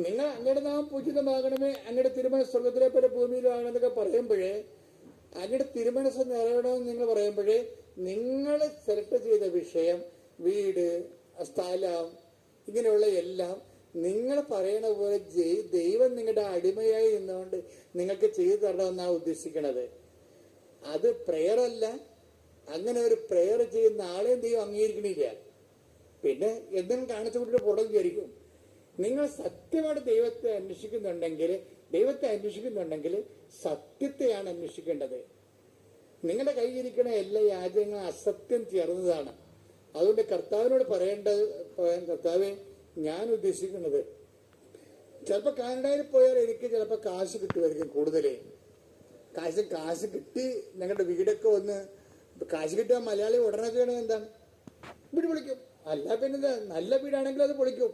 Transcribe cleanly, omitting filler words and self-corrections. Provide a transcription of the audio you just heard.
നിങ്ങൾ അങ്ങയുടെ നാമം പൂജിതമാകണമേ, അങ്ങയുടെ തിരുമനസ് സ്വർഗത്തിലെ പോലെ ഭൂമിയിലാണെന്നൊക്കെ പറയുമ്പോഴേ, അങ്ങയുടെ തിരുമനസ് നിറയണമെന്ന് നിങ്ങൾ പറയുമ്പോഴേ, നിങ്ങൾ സെലക്ട് ചെയ്ത വിഷയം, വീട്, സ്ഥലം, ഇങ്ങനെയുള്ള എല്ലാം നിങ്ങൾ പറയണ പോലെ ദൈവം നിങ്ങളുടെ അടിമയായി നിന്നുകൊണ്ട് നിങ്ങൾക്ക് ചെയ്തു തരണമെന്നാണ് ഉദ്ദേശിക്കണത്. അത് പ്രെയർ അല്ല. അങ്ങനെ ഒരു പ്രെയർ ചെയ്യുന്ന ആളെയും ദൈവം അംഗീകരിക്കണില്ല. പിന്നെ എന്തെങ്കിലും കാണിച്ചു കൂട്ടിട്ട് പുറം വിചാരിക്കും. നിങ്ങൾ സത്യമായിട്ട് ദൈവത്തെ അന്വേഷിക്കുന്നുണ്ടെങ്കിൽ സത്യത്തെയാണ് അന്വേഷിക്കേണ്ടത്. നിങ്ങളുടെ കയ്യിരിക്കണ എല്ലാ യാചകങ്ങളും അസത്യം ചേർന്നതാണ്. അതുകൊണ്ട് കർത്താവിനോട് പറയേണ്ടത്, കർത്താവെ, ഞാൻ ഉദ്ദേശിക്കുന്നത്, ചിലപ്പോൾ കാനഡയിൽ പോയാൽ എനിക്ക് ചിലപ്പോൾ കാശ് കിട്ടുമായിരിക്കും കൂടുതൽ. കാശ് കിട്ടി ഞങ്ങളുടെ വീടൊക്കെ ഒന്ന് കാശ് കിട്ടിയാൽ മലയാളി ഉടനെ ചെയ്യണത് എന്താണ്? വീട് പൊളിക്കും. അല്ല പിന്നെ നല്ല വീടാണെങ്കിൽ അത് പൊളിക്കും.